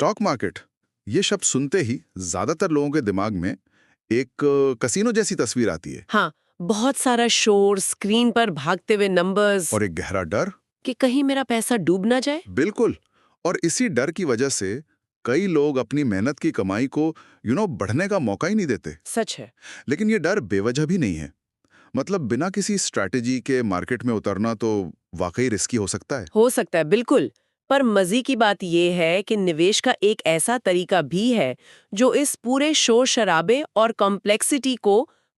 Stock market, ये शब्द सुनते ही ज्यादातर लोगों के दिमाग में एक कसीनो जैसी तस्वीर आती है। हाँ, बहुत सारा शोर, स्क्रीन पर भागते हुए नंबर्स और एक गहरा डर। कि कहीं मेरा पैसा डूब ना जाए। बिल्कुल। और इसी डर की वजह से कई लोग अपनी मेहनत की कमाई को बढ़ने का मौका ही नहीं देते। सच है। लेकिन ये डर बेवजह भी नहीं है। मतलब बिना किसी स्ट्रैटेजी के मार्केट में उतरना तो वाकई रिस्की हो सकता है। हो सकता है, बिल्कुल। पर मजे की बात यह है कि निवेश का एक ऐसा तरीका भी है जो इस पूरे शोर शराबे और कॉम्प्लेक्सिटी को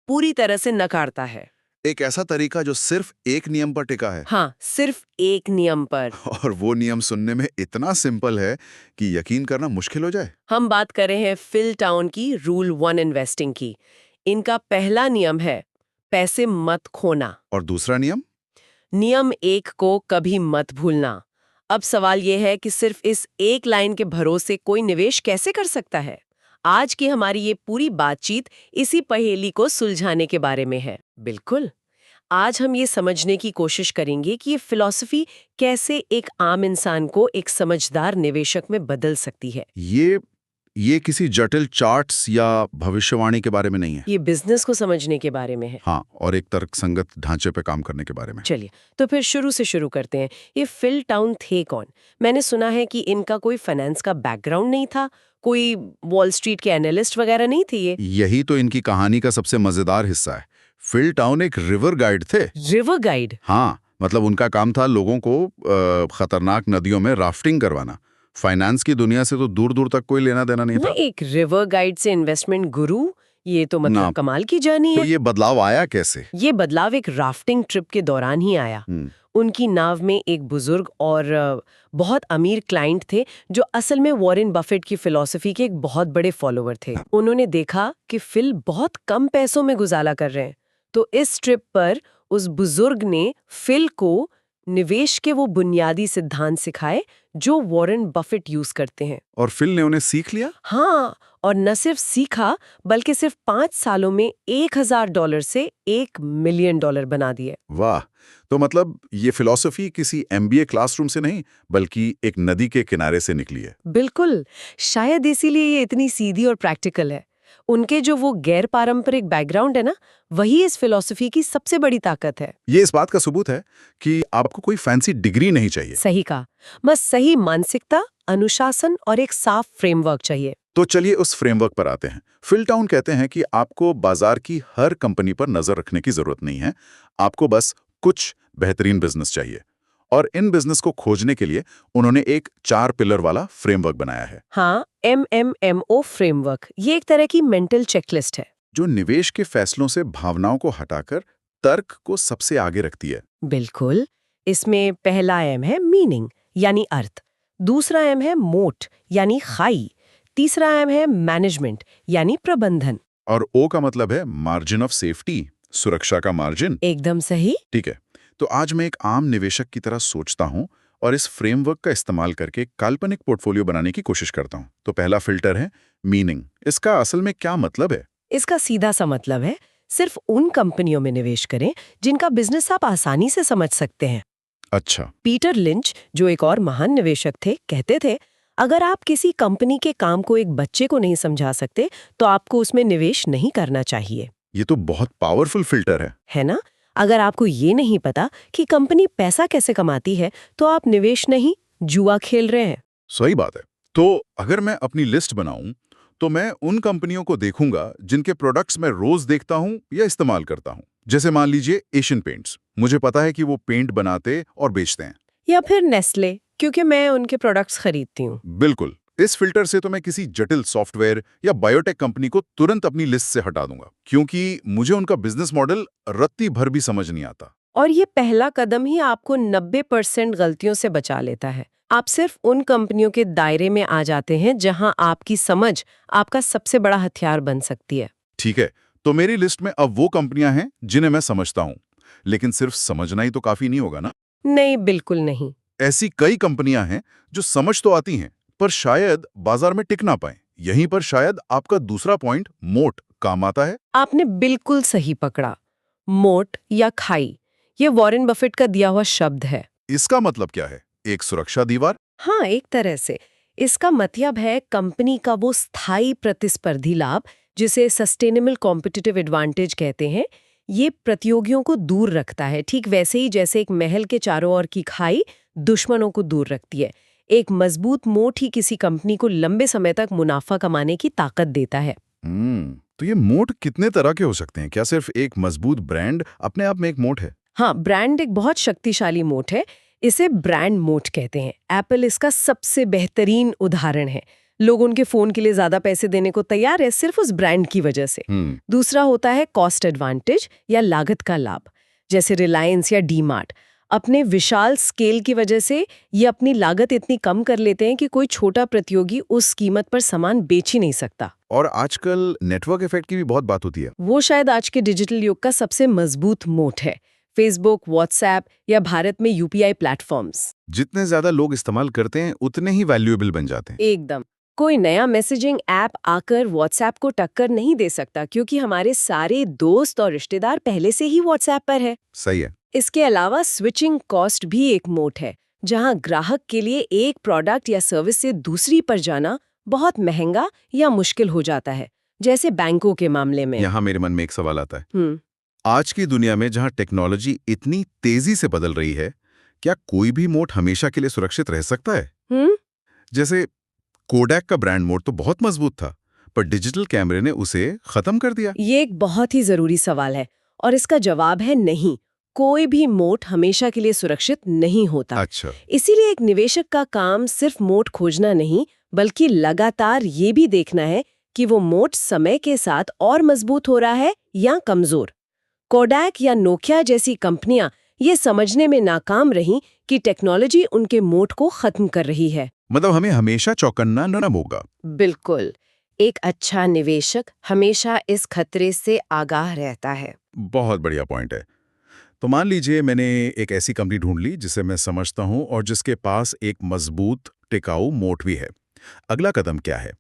पूरी तरह से नकारता है। एक ऐसा तरीका जो सिर्फ एक नियम पर टिका है। हाँ, सिर्फ एक नियम पर। और वो नियम सुनने में इतना सिंपल है कि यकीन करना मुश्किल हो जाए। हम बात कर रहे हैं फिल टाउन की रूल 1 इन्वेस्टिंग की। इनका पहला नियम है पैसे मत खोना। और दूसरा नियम? नियम 1 को कभी मत भूलना। अब सवाल यह है कि सिर्फ इस एक लाइन के भरोसे कोई निवेश कैसे कर सकता है। आज की हमारी ये पूरी बातचीत इसी पहेली को सुलझाने के बारे में है। बिल्कुल। आज हम ये समझने की कोशिश करेंगे कि ये फिलॉसफी कैसे एक आम इंसान को एक समझदार निवेशक में बदल सकती है। ये किसी जटिल चार्ट्स या भविष्यवाणी के बारे में नहीं है। ये बिजनेस को समझने के बारे में है। हाँ, और एक तर्कसंगत ढांचे पे काम करने के बारे में। चलिए, तो फिर शुरू से शुरू करते हैं। ये फिल टाउन थे कौन? मैंने सुना है कि इनका कोई फाइनेंस का बैकग्राउंड नहीं था, कोई वॉल स्ट्रीट के एनालिस्ट वगैरह नहीं थे ये। यही तो इनकी कहानी का सबसे मजेदार हिस्सा है। फिल टाउन एक रिवर गाइड थे। River guide? हाँ, मतलब उनका काम था लोगों को खतरनाक नदियों में राफ्टिंग करवाना। फाइनेंस की दुनिया से तो दूर दूर तक कोई लेना देना नहीं था। एक रिवर गाइड से इन्वेस्टमेंट गुरु, ये तो ना। मतलब कमाल की जर्नी तो है। ये बदलाव आया कैसे? ये बदलाव एक राफ्टिंग ट्रिप के दौरान ही आया। उनकी नाव में एक बुजुर्ग और बहुत अमीर क्लाइंट थे जो असल में वॉरेन बफेट की फिलॉसफी के एक बहुत बड़े फॉलोवर थे। उन्होंने देखा कि फिल बहुत कम पैसों में गुजारा कर रहे हैं, तो इस ट्रिप पर उस बुजुर्ग ने फिल को निवेश के वो बुनियादी सिद्धांत सिखाए जो वॉरेन बफेट यूज करते हैं। और फिल ने उन्हें सीख लिया? हाँ, और न सिर्फ सीखा बल्कि सिर्फ 5 सालों में $1000 से $1 मिलियन बना दिए। वाह! तो मतलब ये फिलॉसफी किसी एमबीए क्लासरूम से नहीं, बल्कि एक नदी के किनारे से निकली है। बिल्कुल, शायद इसीलिए ये इतनी सीधी और प्रैक्टिकल है। उनके जो वो गैर पारंपरिक बैकग्राउंड है ना, वही इस फिलॉसफी की सबसे बड़ी ताकत है। ये इस बात का सबूत है कि आपको कोई फैंसी डिग्री नहीं चाहिए। सही कहा। बस सही मानसिकता, अनुशासन और एक साफ फ्रेमवर्क चाहिए। तो चलिए उस फ्रेमवर्क पर आते हैं। फिल टाउन कहते हैं कि आपको बाजार की हर कंपनी पर नजर रखने की जरूरत नहीं है, आपको बस कुछ बेहतरीन बिजनेस चाहिए। और इन बिजनेस को खोजने के लिए उन्होंने एक 4 पिलर वाला फ्रेमवर्क बनाया है। हाँ, MMMO फ्रेमवर्क, ये एक तरह की मेंटल चेकलिस्ट है जो निवेश के फैसलों से भावनाओं को हटाकर तर्क को सबसे आगे रखती है। बिल्कुल। इसमें पहला एम है मीनिंग यानी अर्थ, दूसरा एम है मोट यानी खाई, तीसरा एम है मैनेजमेंट यानी प्रबंधन। और ओ का मतलब है मार्जिन ऑफ सेफ्टी, सुरक्षा का मार्जिन। एकदम सही। ठीक है, तो आज मैं एक आम निवेशक की तरह सोचता हूं और इस फ्रेमवर्क का इस्तेमाल करके काल्पनिक पोर्टफोलियो बनाने की कोशिश करता हूं। तो पहला फिल्टर है मीनिंग। इसका असल में क्या मतलब है? इसका सीधा सा मतलब है सिर्फ उन कंपनियों में निवेश करें जिनका बिजनेस आप आसानी से समझ सकते हैं। अच्छा। पीटर लिंच, जो एक और महान निवेशक थे, कहते थे अगर आप किसी कंपनी के काम को एक बच्चे को नहीं समझा सकते तो आपको उसमें निवेश नहीं करना चाहिए। ये तो बहुत पावरफुल फिल्टर है ना? अगर आपको ये नहीं पता कि कंपनी पैसा कैसे कमाती है तो आप निवेश नहीं, जुआ खेल रहे हैं। सही बात है। तो अगर मैं अपनी लिस्ट बनाऊं तो मैं उन कंपनियों को देखूंगा जिनके प्रोडक्ट्स मैं रोज देखता हूं या इस्तेमाल करता हूं। जैसे मान लीजिए एशियन पेंट्स, मुझे पता है कि वो पेंट बनाते और बेचते हैं। या फिर नेस्ले, क्योंकि मैं उनके प्रोडक्ट्स खरीदती हूँ। बिल्कुल। इस फिल्टर से तो मैं किसी जटिल सॉफ्टवेयर या बायोटेक कंपनी को तुरंत अपनी लिस्ट से हटा दूंगा, क्योंकि मुझे उनका बिजनेस मॉडल रत्ती भर भी समझ नहीं आता। और ये पहला कदम ही आपको 90% गलतियों से बचा लेता है। आप सिर्फ उन कंपनियों के दायरे में आ जाते हैं जहां आपकी समझ आपका सबसे बड़ा हथियार बन सकती है। ठीक है, तो मेरी लिस्ट में अब वो कंपनियां हैं जिन्हें मैं समझता हूं, लेकिन सिर्फ समझना ही तो काफी नहीं होगा ना। नहीं, बिल्कुल नहीं। ऐसी कई कंपनियां हैं जो समझ तो आती हैं पर शायद बाजार में टिक ना पाए। यहीं पर शायद आपका दूसरा पॉइंट मोट काम आता है। आपने बिल्कुल सही पकड़ा। मोट या खाई, ये वॉरेन बफेट का दिया हुआ शब्द है। इसका मतलब क्या है? एक सुरक्षा दीवार? हाँ, एक तरह से इसका मतलब है कंपनी का वो स्थायी प्रतिस्पर्धी लाभ, जिसे सस्टेनेबल कॉम्पिटिटिव एडवांटेज कहते हैं, ये प्रतियोगियों को दूर रखता है, ठीक वैसे ही जैसे एक महल के चारों ओर की खाई दुश्मनों को दूर रखती है। एक मजबूत मोट ही किसी कंपनी को लंबे समय तक मुनाफा कमाने की ताकत देता है। तो ये मोट कितने तरह के हो सकते हैं? क्या सिर्फ एक मजबूत ब्रांड अपने आप में एक मोट है? हाँ, ब्रांड एक बहुत शक्तिशाली मोट है। इसे ब्रांड मोट कहते हैं। एप्पल इसका सबसे बेहतरीन उदाहरण है। लोग उनके फोन के लिए ज्यादा पैसे देने को तैयार है सिर्फ उस ब्रांड की वजह से। दूसरा होता है कॉस्ट एडवांटेज या लागत का लाभ, जैसे रिलायंस या डी-मार्ट। अपने विशाल स्केल की वजह से ये अपनी लागत इतनी कम कर लेते हैं कि कोई छोटा प्रतियोगी उस कीमत पर सामान बेच ही नहीं सकता। और आजकल नेटवर्क इफेक्ट की भी बहुत बात होती है। वो शायद आज के डिजिटल युग का सबसे मजबूत मोट है। फेसबुक, व्हाट्सएप या भारत में यूपीआई प्लेटफॉर्म्स। जितने ज्यादा लोग इस्तेमाल करते हैं उतने ही वैल्यूएबल बन जाते हैं। एकदम। कोई नया मैसेजिंग ऐप आकर व्हाट्सएप को टक्कर नहीं दे सकता, क्योंकि हमारे सारे दोस्त और रिश्तेदार पहले से ही व्हाट्सएप पर है। सही है। इसके अलावा स्विचिंग कॉस्ट भी एक मोट है, जहां ग्राहक के लिए एक प्रोडक्ट या सर्विस से दूसरी पर जाना बहुत महंगा या मुश्किल हो जाता है, जैसे बैंकों के मामले में। यहाँ मेरे मन में एक सवाल आता है। आज की दुनिया में जहाँ टेक्नोलॉजी इतनी तेजी से बदल रही है, क्या कोई भी मोट हमेशा के लिए सुरक्षित रह सकता है? जैसे कोडैक का ब्रांड मोट तो बहुत मजबूत था, पर डिजिटल कैमरे ने उसे खत्म कर दिया। ये एक बहुत ही जरूरी सवाल है और इसका जवाब है नहीं। कोई भी मोट हमेशा के लिए सुरक्षित नहीं होता। अच्छा। इसीलिए एक निवेशक का काम सिर्फ मोट खोजना नहीं, बल्कि लगातार ये भी देखना है कि वो मोट समय के साथ और मजबूत हो रहा है या कमजोर। कोडैक या नोकिया जैसी कंपनियां ये समझने में नाकाम रहीं कि टेक्नोलॉजी उनके मोट को खत्म कर रही है। मतलब हमें हमेशा चौकन्ना न होगा। बिल्कुल। एक अच्छा निवेशक हमेशा इस खतरे से आगाह रहता है। बहुत बढ़िया पॉइंट है। तो मान लीजिए मैंने एक ऐसी कंपनी ढूंढ ली जिसे मैं समझता हूं और जिसके पास एक मजबूत टिकाऊ मोट भी है। अगला कदम क्या है?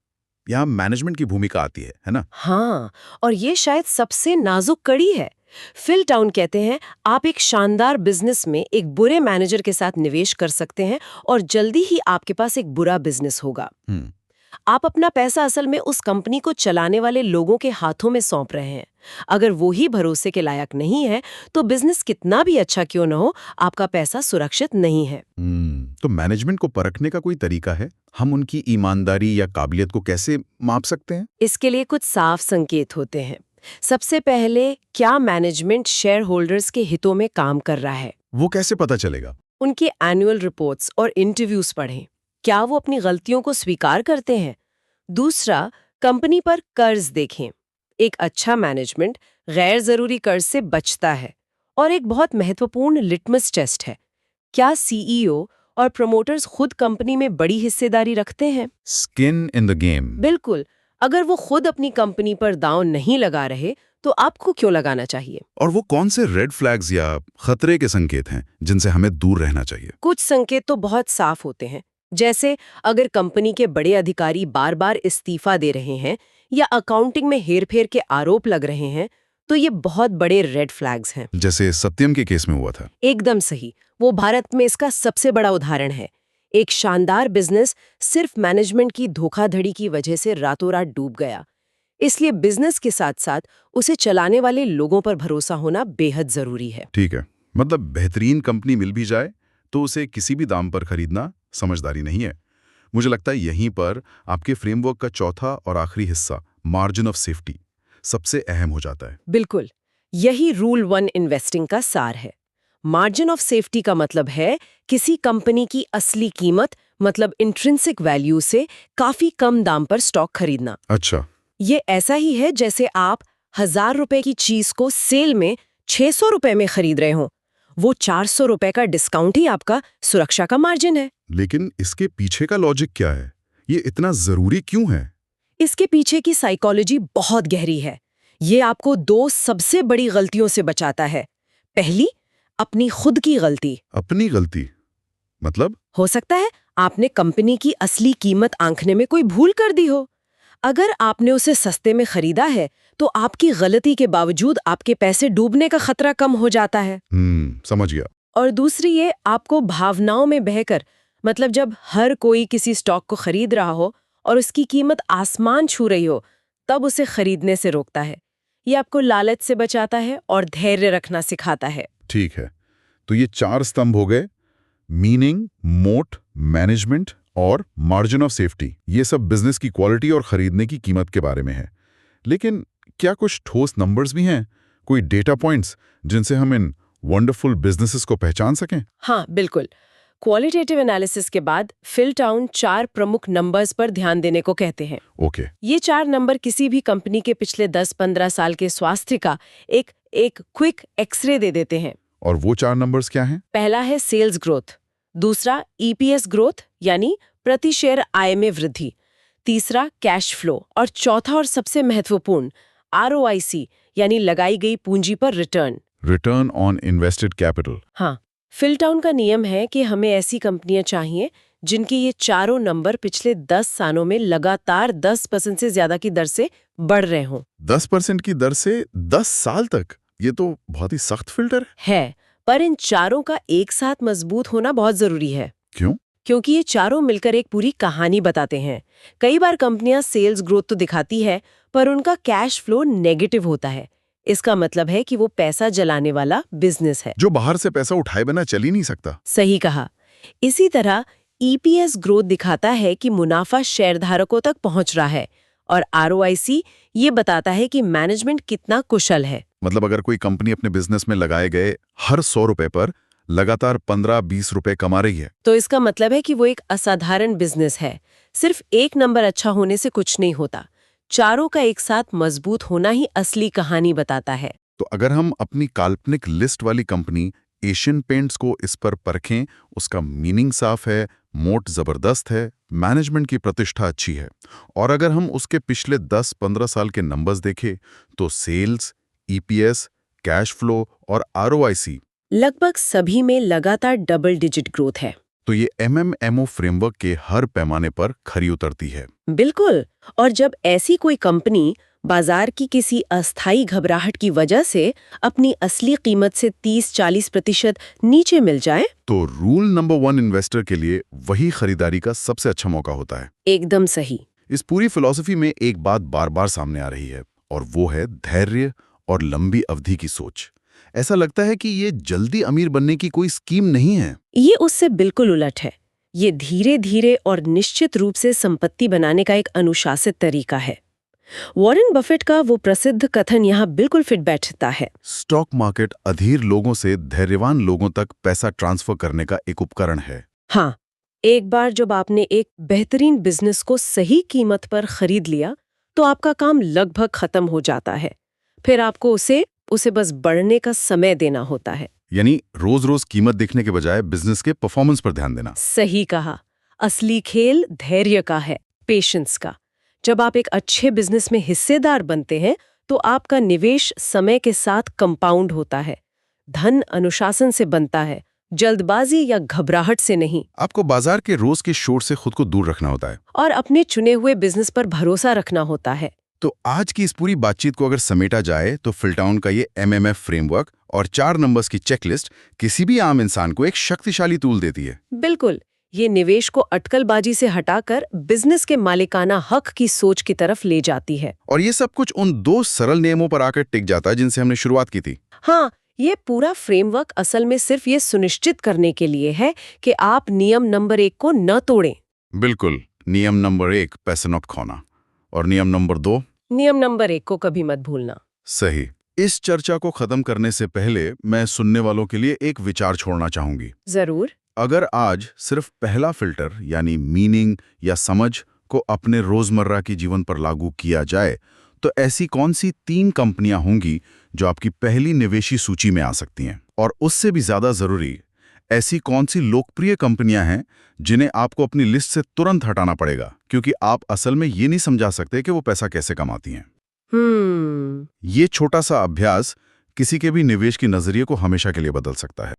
यहाँ मैनेजमेंट की भूमिका आती है ना? हाँ, और ये शायद सबसे नाजुक कड़ी है। फिल टाउन कहते हैं, आप एक शानदार बिजनेस में एक बुरे मैनेजर के साथ निवेश कर सकते हैं और जल्दी ही आपके पास एक बुरा बिजनेस होगा। आप अपना पैसा असल में उस कंपनी को चलाने वाले लोगों के हाथों में सौंप रहे हैं। अगर वो ही भरोसे के लायक नहीं है, तो बिजनेस कितना भी अच्छा क्यों न हो, आपका पैसा सुरक्षित नहीं है। तो मैनेजमेंट को परखने का कोई तरीका है? हम उनकी ईमानदारी या काबिलियत को कैसे माप सकते हैं? इसके लिए कुछ साफ संकेत होते हैं। सबसे पहले, क्या मैनेजमेंट शेयर होल्डर्स के हितों में काम कर रहा है? वो कैसे पता चलेगा? उनके एनुअल रिपोर्ट्स और इंटरव्यूज पढ़ें। क्या वो अपनी गलतियों को स्वीकार करते हैं? दूसरा, कंपनी पर कर्ज देखें। एक अच्छा मैनेजमेंट गैर जरूरी कर्ज से बचता है। और एक बहुत महत्वपूर्ण लिटमस टेस्ट है, क्या सीईओ और प्रमोटर्स खुद कंपनी में बड़ी हिस्सेदारी रखते हैं? Skin in the game. बिल्कुल। अगर वो खुद अपनी कंपनी पर दांव नहीं लगा रहे, तो आपको क्यों लगाना चाहिए? और वो कौन से रेड फ्लैग्स या खतरे के संकेत हैं जिनसे हमें दूर रहना चाहिए? कुछ संकेत तो बहुत साफ होते हैं, जैसे अगर कंपनी के बड़े अधिकारी बार बार इस्तीफा दे रहे हैं या अकाउंटिंग में हेरफेर के आरोप लग रहे हैं, तो ये बहुत बड़े रेड फ्लैग्स हैं। जैसे सत्यम के केस में हुआ था। एकदम सही। वो भारत में इसका सबसे बड़ा उदाहरण है। एक शानदार बिजनेस सिर्फ मैनेजमेंट की धोखाधड़ी की वजह से रातों रात डूब गया। इसलिए बिजनेस के साथ साथ उसे चलाने वाले लोगों पर भरोसा होना बेहद जरूरी है। ठीक है, मतलब बेहतरीन कंपनी मिल भी जाए तो उसे किसी भी दाम पर खरीदना समझदारी नहीं है। मुझे लगता है यहीं पर आपके फ्रेमवर्क का चौथा और आखिरी हिस्सा, मार्जिन ऑफ सेफ्टी, सबसे अहम हो जाता है। बिल्कुल, यही रूल 1 इन्वेस्टिंग का सार है। मार्जिन ऑफ सेफ्टी का मतलब है किसी कंपनी की असली कीमत, मतलब इंट्रिंसिक वैल्यू से काफी कम दाम पर स्टॉक खरीदना। अच्छा। ये ऐसा ही है जैसे आप 1000 रुपए की चीज को सेल में 600 रुपए में खरीद रहे हो। वो 400 रुपए का डिस्काउंट ही आपका सुरक्षा का मार्जिन है। लेकिन इसके पीछे का लॉजिक क्या है? ये इतना जरूरी क्यों है? इसके पीछे की साइकोलॉजी बहुत गहरी है। ये आपको 2 सबसे बड़ी गलतियों से बचाता है। पहली, अपनी खुद की गलती। अपनी गलती मतलब? हो सकता है आपने कंपनी की असली कीमत आंकने में कोई भूल कर दी हो। अगर आपने उसे सस्ते में खरीदा है, तो आपकी गलती के बावजूद आपके पैसे डूबने का खतरा कम हो जाता है। समझ गया। और दूसरी, ये आपको भावनाओं में बहकर, मतलब जब हर कोई किसी स्टॉक को खरीद रहा हो और उसकी कीमत आसमान छू रही हो, तब उसे खरीदने से रोकता है। ये आपको लालच से बचाता है और धैर्य रखना सिखाता है। ठीक है, तो ये 4 स्तंभ हो गए, मीनिंग, मोट, मैनेजमेंट और मार्जिन ऑफ सेफ्टी। ये सब बिजनेस की क्वालिटी और खरीदने की कीमत के बारे में है। लेकिन क्या कुछ ठोस नंबर्स भी हैं, कोई डेटा पॉइंट्स जिनसे हम इन वंडरफुल बिजनेसेस को पहचान सकें? हाँ, बिल्कुल। क्वालिटेटिव एनालिसिस के बाद फिलटाउन 4 प्रमुख नंबर्स पर ध्यान देने को कहते हैं। ओके। ये 4 नंबर किसी भी कंपनी के पिछले 10-15 साल के स्वास्थ्य का एक क्विक एक्सरे दे देते हैं। और वो 4 नंबर्स क्या हैं? पहला है सेल्स ग्रोथ, दूसरा ईपीएस ग्रोथ यानी प्रति शेयर आय में वृद्धि, तीसरा कैश फ्लो और चौथा और सबसे महत्वपूर्ण आरओआईसी यानी लगाई गई पूंजी पर return. Return on invested capital. हाँ, फिलटाउन का नियम है कि हमें ऐसी कंपनियां चाहिए जिनके ये चारों नंबर पिछले 10 सालों में लगातार 10% से ज्यादा की दर से बढ़ रहे हों। 10% की दर से 10 साल तक? ये तो बहुत ही सख्त फिल्टर है, पर इन चारों का एक साथ मजबूत होना बहुत जरूरी है। क्यों? क्योंकि ये चारों मिलकर एक पूरी कहानी बताते हैं। कई बार कंपनियां सेल्स ग्रोथ तो दिखाती है, पर उनका कैश फ्लो नेगेटिव होता है। इसका मतलब है कि वो पैसा जलाने वाला बिजनेस है, जो बाहर से पैसा उठाए बिना चल ही नहीं सकता। सही कहा। इसी तरह ईपीएस ग्रोथ दिखाता है कि मुनाफा शेयरधारकों तक पहुंच रहा है, और आरओआईसी ये बताता है कि मैनेजमेंट कितना कुशल है। मतलब अगर कोई कंपनी अपने बिजनेस में लगाए गए हर 100 रुपए पर लगातार 15-20 रुपए कमा रही है, तो इसका मतलब है कि वो एक असाधारण बिजनेस है। सिर्फ एक नंबर अच्छा होने से कुछ नहीं होता, चारों का एक साथ मजबूत होना ही असली कहानी बताता है। तो अगर हम अपनी काल्पनिक लिस्ट वाली कंपनी एशियन पेंट्स को इस पर परखें, उसका मीनिंग साफ है, मोट जबरदस्त है, मैनेजमेंट की प्रतिष्ठा अच्छी है, और अगर हम उसके पिछले 10-15 साल के नंबर्स देखें तो सेल्स, ईपीएस, कैश फ्लो और आरओआईसी लगभग सभी में लगातार डबल डिजिट ग्रोथ है। तो ये एमएमएमओ फ्रेमवर्क के हर पैमाने पर खरी उतरती है। बिल्कुल। और जब ऐसी कोई कंपनी बाजार की किसी अस्थायी घबराहट की वजह से अपनी असली कीमत से 30-40% नीचे मिल जाए, तो रूल नंबर 1 इन्वेस्टर के लिए वही खरीदारी का सबसे अच्छा मौका होता है। एकदम सही। इस पूरी फिलॉसफी में एक बात बार बार सामने आ रही है, और वो है धैर्य और लंबी अवधि की सोच। ऐसा लगता है कि ये जल्दी अमीर बनने की कोई स्कीम नहीं है। ये उससे बिल्कुल उलट है। ये धीरे धीरे और निश्चित रूप से संपत्ति बनाने का एक अनुशासित तरीका है। वॉरेन बफेट का वो प्रसिद्ध कथन यहाँ बिल्कुल फिट बैठता है। स्टॉक मार्केट अधीर लोगों से धैर्यवान लोगों तक पैसा ट्रांसफर करने का एक उपकरण है। हाँ, एक बार जब आपने एक बेहतरीन बिजनेस को सही कीमत पर खरीद लिया, तो आपका काम लगभग खत्म हो जाता है। फिर आपको उसे बस बढ़ने का समय देना होता है। यानी रोज रोज कीमत देखने के बजाय बिजनेस के परफॉर्मेंस पर ध्यान देना। सही कहा। असली खेल धैर्य का है, पेशेंस का। जब आप एक अच्छे बिजनेस में हिस्सेदार बनते हैं, तो आपका निवेश समय के साथ कंपाउंड होता है। धन अनुशासन से बनता है, जल्दबाजी या घबराहट से नहीं। आपको बाजार के रोज के शोर से खुद को दूर रखना होता है और अपने चुने हुए बिजनेस पर भरोसा रखना होता है। तो आज की इस पूरी बातचीत को अगर समेटा जाए तो फिलटाउन का ये एमएमएफ फ्रेमवर्क और 4 नंबर्स की चेकलिस्ट किसी भी आम इंसान को एक शक्तिशाली टूल देती है। बिल्कुल। ये निवेश को अटकलबाजी से हटाकर बिजनेस के मालिकाना हक की सोच की तरफ ले जाती है। और ये सब कुछ उन 2 सरल नियमों पर आकर टिक जाता है जिनसे हमने शुरुआत की थी। हाँ, ये पूरा फ्रेमवर्क असल में सिर्फ ये सुनिश्चित करने के लिए है कि आप नियम नंबर 1 को न तोड़ें। बिल्कुल। नियम नंबर 1 पैसे नॉट खोना, और नियम नंबर 2 नियम नंबर 1 को कभी मत भूलना। सही। इस चर्चा को खत्म करने से पहले मैं सुनने वालों के लिए एक विचार छोड़ना चाहूंगी। जरूर। अगर आज सिर्फ पहला फिल्टर यानी मीनिंग या समझ को अपने रोजमर्रा की जीवन पर लागू किया जाए, तो ऐसी कौन सी 3 कंपनियां होंगी जो आपकी पहली निवेशी सूची में आ सकती हैं? और उससे भी ज्यादा जरूरी, ऐसी कौन सी लोकप्रिय कंपनियां हैं जिन्हें आपको अपनी लिस्ट से तुरंत हटाना पड़ेगा, क्योंकि आप असल में ये नहीं समझा सकते कि वो पैसा कैसे कमाती हैं? ये छोटा सा अभ्यास किसी के भी निवेश की नजरिए को हमेशा के लिए बदल सकता है।